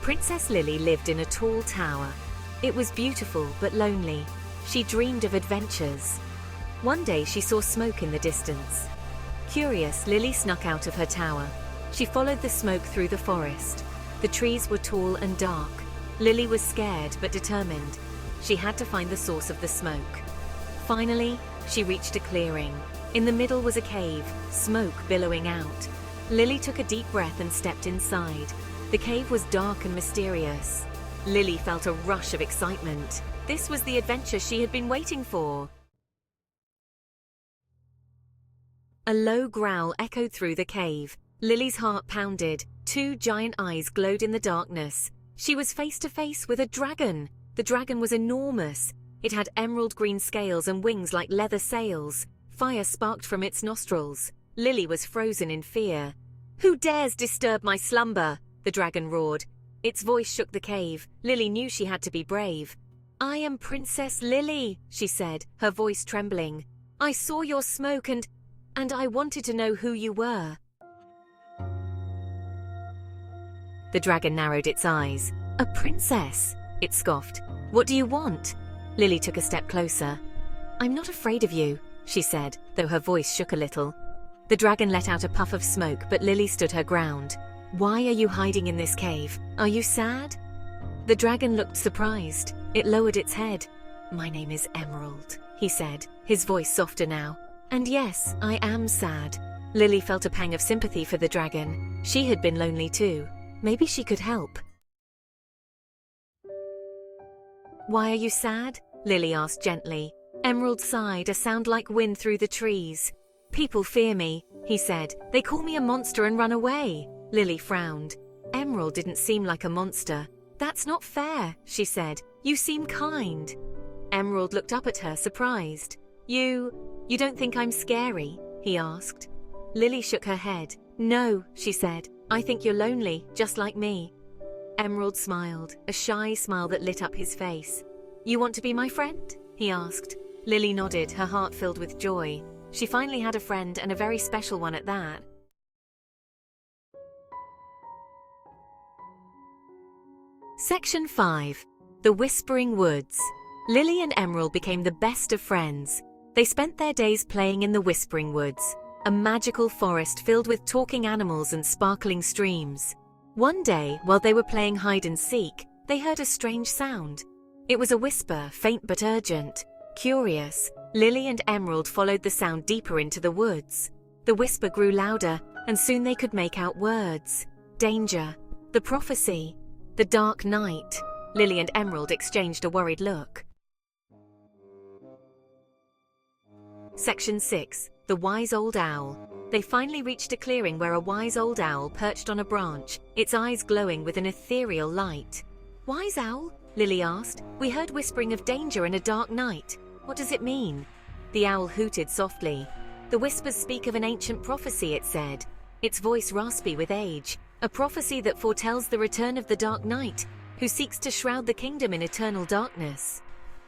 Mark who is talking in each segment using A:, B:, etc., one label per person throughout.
A: Princess Lily lived in a tall tower. It was beautiful but lonely. She dreamed of adventures. One day she saw smoke in the distance. Curious, Lily snuck out of her tower. She followed the smoke through the forest. The trees were tall and dark. Lily was scared but determined. She had to find the source of the smoke. Finally, she reached a clearing. In the middle was a cave, smoke billowing out. Lily took a deep breath and stepped inside. The cave was dark and mysterious. Lily felt a rush of excitement. This was the adventure she had been waiting for. A low growl echoed through the cave. Lily's heart pounded. Two giant eyes glowed in the darkness. She was face to face with a dragon. The dragon was enormous. It had emerald green scales and wings like leather sails. Fire sparked from its nostrils. Lily was frozen in fear. "Who dares disturb my slumber?" the dragon roared. Its voice shook the cave. Lily knew she had to be brave. "I am Princess Lily," she said, her voice trembling. "I saw your smoke and I wanted to know who you were." The dragon narrowed its eyes. "A princess?" it scoffed. "What do you want?" Lily took a step closer. "I'm not afraid of you," she said, though her voice shook a little. The dragon let out a puff of smoke, but Lily stood her ground. "Why are you hiding in this cave? Are you sad?" The dragon looked surprised. It lowered its head. "My name is Emerald," he said, his voice softer now. "And yes, I am sad." Lily felt a pang of sympathy for the dragon. She had been lonely too. Maybe she could help. "Why are you sad?" Lily asked gently. Emerald sighed, a sound like wind through the trees. "People fear me," he said. "They call me a monster and run away." Lily frowned. Emerald didn't seem like a monster. "That's not fair," she said. "You seem kind." Emerald looked up at her, surprised. You don't think I'm scary?" he asked. Lily shook her head. "No," she said. "I think you're lonely, just like me." Emerald smiled, a shy smile that lit up his face. "You want to be my friend?" he asked. Lily nodded, her heart filled with joy. She finally had a friend, and a very special one at that. Section 5. The Whispering Woods. Lily and Emerald became the best of friends. They spent their days playing in the Whispering Woods, a magical forest filled with talking animals and sparkling streams. One day, while they were playing hide and seek, they heard a strange sound. It was a whisper, faint but urgent. Curious, Lily and Emerald followed the sound deeper into the woods. The whisper grew louder, and soon they could make out words. Danger, the prophecy, the dark night. Lily and Emerald exchanged a worried look. Section 6. The Wise Old Owl. They finally reached a clearing where a wise old owl perched on a branch, its eyes glowing with an ethereal light. "Wise owl?" Lily asked. "We heard whispering of danger in a dark night. What does it mean?" The owl hooted softly. "The whispers speak of an ancient prophecy," it said, its voice raspy with age. "A prophecy that foretells the return of the Dark Knight, who seeks to shroud the kingdom in eternal darkness."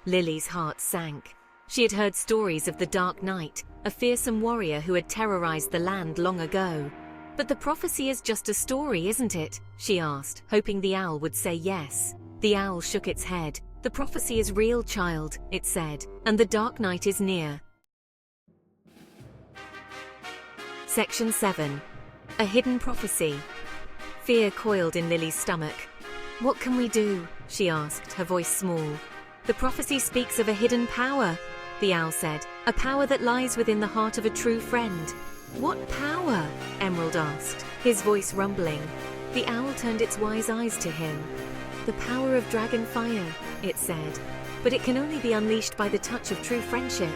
A: Lily's heart sank. She had heard stories of the Dark Knight, a fearsome warrior who had terrorized the land long ago. "But the prophecy is just a story, isn't it?" she asked, hoping the owl would say yes. The owl shook its head. "The prophecy is real, child," it said, "and the Dark Knight is near." Section 7. A Hidden Prophecy. Fear coiled in Lily's stomach. "What can we do?" she asked, her voice small. "The prophecy speaks of a hidden power," the owl said, "a power that lies within the heart of a true friend." "What power?" Emerald asked, his voice rumbling. The owl turned its wise eyes to him. "The power of dragon fire," it said, "but it can only be unleashed by the touch of true friendship."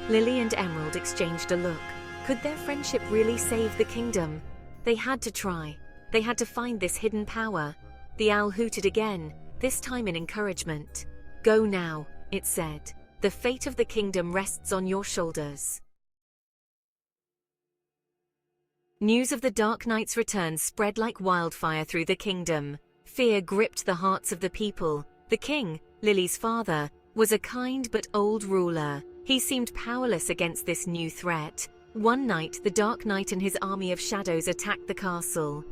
A: Lily and Emerald exchanged a look. Could their friendship really save the kingdom? They had to try. They had to find this hidden power. The owl hooted again, this time in encouragement. "Go now," it said. "The fate of the kingdom rests on your shoulders." News of the Dark Knight's return spread like wildfire through the kingdom. Fear gripped the hearts of the people. The king, Lily's father, was a kind but old ruler. He seemed powerless against this new threat. One night, the Dark Knight and his army of shadows attacked the castle.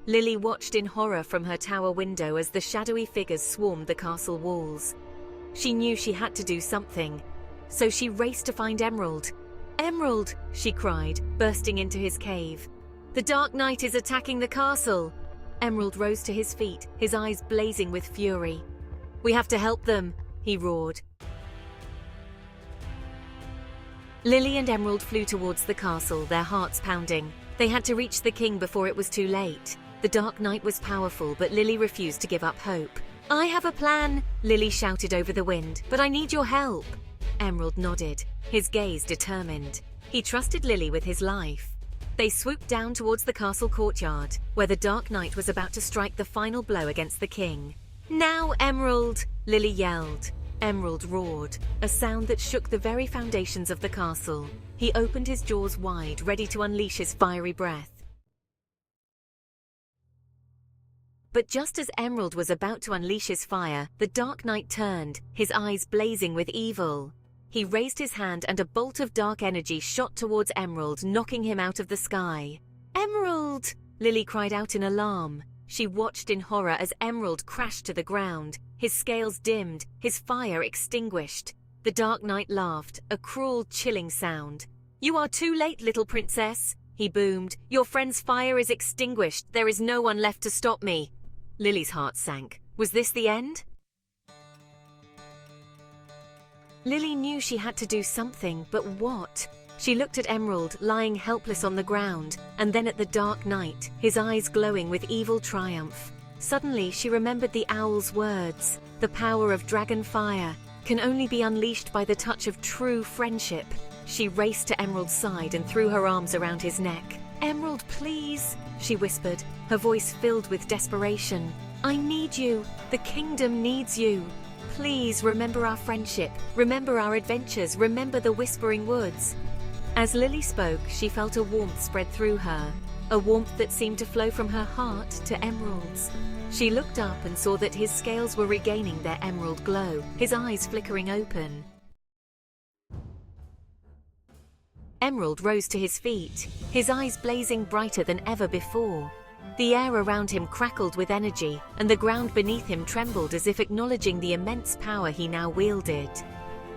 A: Lily watched in horror from her tower window as the shadowy figures swarmed the castle walls. She knew she had to do something, so she raced to find Emerald. "Emerald!" she cried, bursting into his cave. "The Dark Knight is attacking the castle!" Emerald rose to his feet, his eyes blazing with fury. "We have to help them," he roared. Lily and Emerald flew towards the castle, their hearts pounding. They had to reach the king before it was too late. The Dark Knight was powerful, but Lily refused to give up hope. "I have a plan," Lily shouted over the wind, "but I need your help." Emerald nodded, his gaze determined. He trusted Lily with his life. They swooped down towards the castle courtyard, where the Dark Knight was about to strike the final blow against the king. "Now, Emerald!" Lily yelled. Emerald roared, a sound that shook the very foundations of the castle. He opened his jaws wide, ready to unleash his fiery breath. But just as Emerald was about to unleash his fire, the Dark Knight turned, his eyes blazing with evil. He raised his hand and a bolt of dark energy shot towards Emerald, knocking him out of the sky. "Emerald!" Lily cried out in alarm. She watched in horror as Emerald crashed to the ground, his scales dimmed, his fire extinguished. The Dark Knight laughed, a cruel, chilling sound. "You are too late, little princess," he boomed. "Your friend's fire is extinguished. There is no one left to stop me." Lily's heart sank. Was this the end? Lily knew she had to do something, but what? She looked at Emerald, lying helpless on the ground, and then at the Dark Knight, his eyes glowing with evil triumph. Suddenly, she remembered the owl's words. The power of dragon fire can only be unleashed by the touch of true friendship. She raced to Emerald's side and threw her arms around his neck. "Emerald, please," she whispered, her voice filled with desperation. "I need you. The kingdom needs you. Please remember our friendship. Remember our adventures. Remember the Whispering Woods." As Lily spoke, she felt a warmth spread through her, a warmth that seemed to flow from her heart to Emerald's. She looked up and saw that his scales were regaining their emerald glow, his eyes flickering open. Emerald rose to his feet, his eyes blazing brighter than ever before. The air around him crackled with energy, and the ground beneath him trembled as if acknowledging the immense power he now wielded.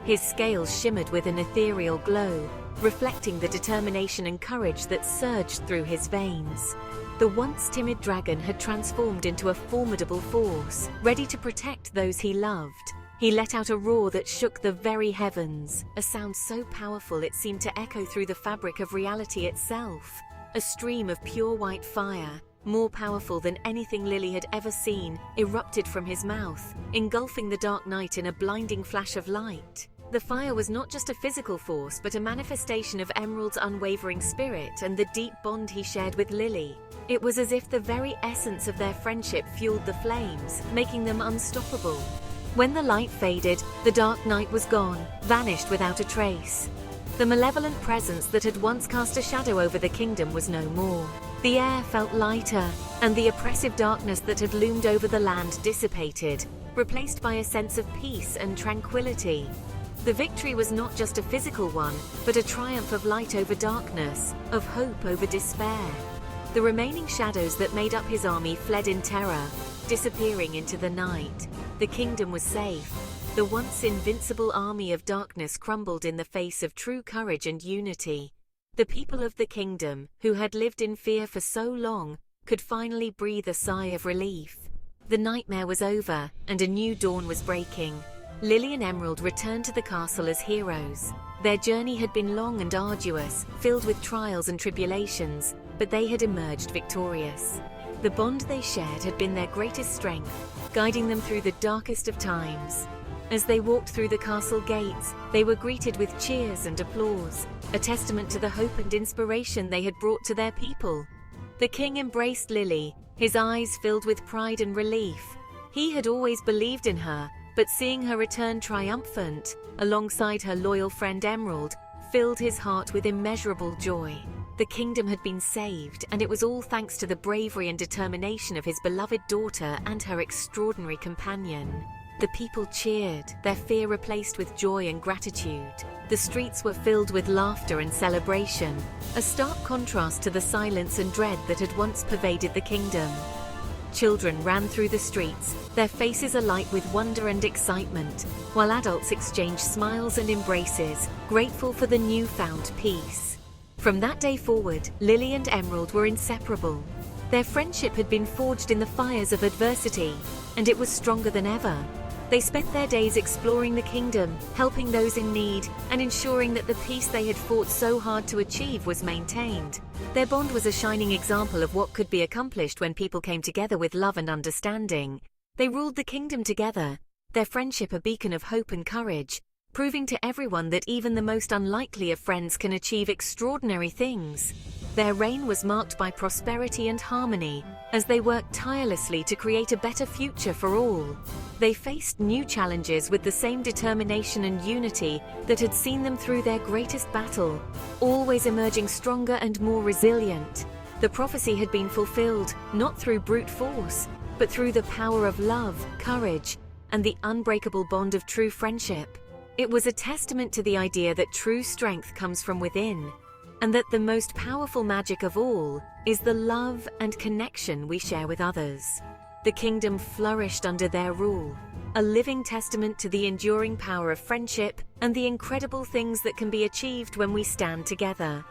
A: His scales shimmered with an ethereal glow, reflecting the determination and courage that surged through his veins. The once timid dragon had transformed into a formidable force, ready to protect those he loved. He let out a roar that shook the very heavens, a sound so powerful it seemed to echo through the fabric of reality itself. A stream of pure white fire, more powerful than anything Lily had ever seen, erupted from his mouth, engulfing the Dark Knight in a blinding flash of light. The fire was not just a physical force, but a manifestation of Emerald's unwavering spirit and the deep bond he shared with Lily. It was as if the very essence of their friendship fueled the flames, making them unstoppable. When the light faded, the Dark Knight was gone, vanished without a trace. The malevolent presence that had once cast a shadow over the kingdom was no more. The air felt lighter, and the oppressive darkness that had loomed over the land dissipated, replaced by a sense of peace and tranquility. The victory was not just a physical one, but a triumph of light over darkness, of hope over despair. The remaining shadows that made up his army fled in terror, disappearing into the night. The kingdom was safe. The once invincible army of darkness crumbled in the face of true courage and unity. The people of the kingdom, who had lived in fear for so long, could finally breathe a sigh of relief. The nightmare was over, and a new dawn was breaking. Lily and Emerald returned to the castle as heroes. Their journey had been long and arduous, filled with trials and tribulations, but they had emerged victorious. The bond they shared had been their greatest strength, guiding them through the darkest of times. As they walked through the castle gates, they were greeted with cheers and applause, a testament to the hope and inspiration they had brought to their people. The king embraced Lily, his eyes filled with pride and relief. He had always believed in her, but seeing her return triumphant, alongside her loyal friend Emerald, filled his heart with immeasurable joy. The kingdom had been saved, and it was all thanks to the bravery and determination of his beloved daughter and her extraordinary companion. The people cheered, their fear replaced with joy and gratitude. The streets were filled with laughter and celebration, a stark contrast to the silence and dread that had once pervaded the kingdom. Children ran through the streets, their faces alight with wonder and excitement, while adults exchanged smiles and embraces, grateful for the newfound peace. From that day forward, Lily and Emerald were inseparable. Their friendship had been forged in the fires of adversity, and it was stronger than ever. They spent their days exploring the kingdom, helping those in need, and ensuring that the peace they had fought so hard to achieve was maintained. Their bond was a shining example of what could be accomplished when people came together with love and understanding. They ruled the kingdom together, their friendship a beacon of hope and courage, proving to everyone that even the most unlikely of friends can achieve extraordinary things. Their reign was marked by prosperity and harmony, as they worked tirelessly to create a better future for all. They faced new challenges with the same determination and unity that had seen them through their greatest battle, always emerging stronger and more resilient. The prophecy had been fulfilled, not through brute force, but through the power of love, courage, and the unbreakable bond of true friendship. It was a testament to the idea that true strength comes from within, and that the most powerful magic of all is the love and connection we share with others. The kingdom flourished under their rule, a living testament to the enduring power of friendship and the incredible things that can be achieved when we stand together.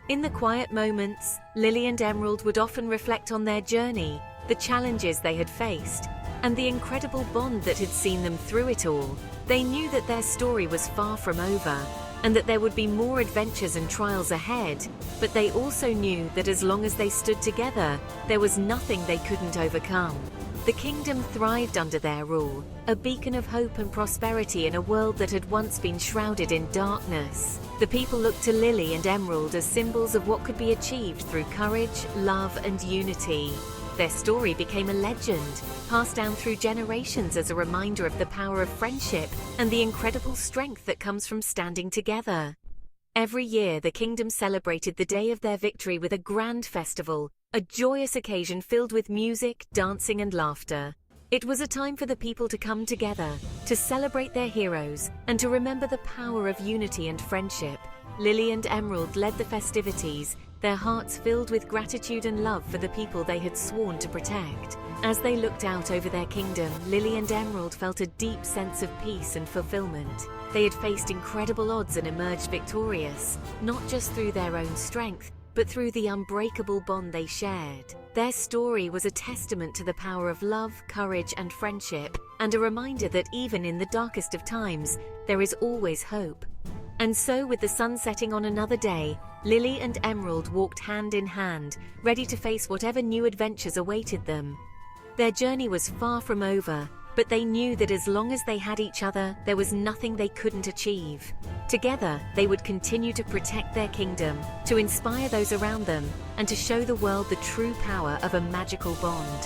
A: In the quiet moments, Lily and Emerald would often reflect on their journey, the challenges they had faced, and the incredible bond that had seen them through it all. They knew that their story was far from over, and that there would be more adventures and trials ahead, but they also knew that as long as they stood together, there was nothing they couldn't overcome. The kingdom thrived under their rule, a beacon of hope and prosperity in a world that had once been shrouded in darkness. The people looked to Lily and Emerald as symbols of what could be achieved through courage, love, and unity. Their story became a legend, passed down through generations as a reminder of the power of friendship and the incredible strength that comes from standing together. Every year, the kingdom celebrated the day of their victory with a grand festival, a joyous occasion filled with music, dancing, and laughter. It was a time for the people to come together, to celebrate their heroes, and to remember the power of unity and friendship. Lily and Emerald led the festivities, their hearts filled with gratitude and love for the people they had sworn to protect. As they looked out over their kingdom, Lily and Emerald felt a deep sense of peace and fulfillment. They had faced incredible odds and emerged victorious, not just through their own strength, but through the unbreakable bond they shared. Their story was a testament to the power of love, courage, and friendship, and a reminder that even in the darkest of times, there is always hope. And so, with the sun setting on another day, Lily and Emerald walked hand in hand, ready to face whatever new adventures awaited them. Their journey was far from over, but they knew that as long as they had each other, there was nothing they couldn't achieve. Together, they would continue to protect their kingdom, to inspire those around them, and to show the world the true power of a magical bond.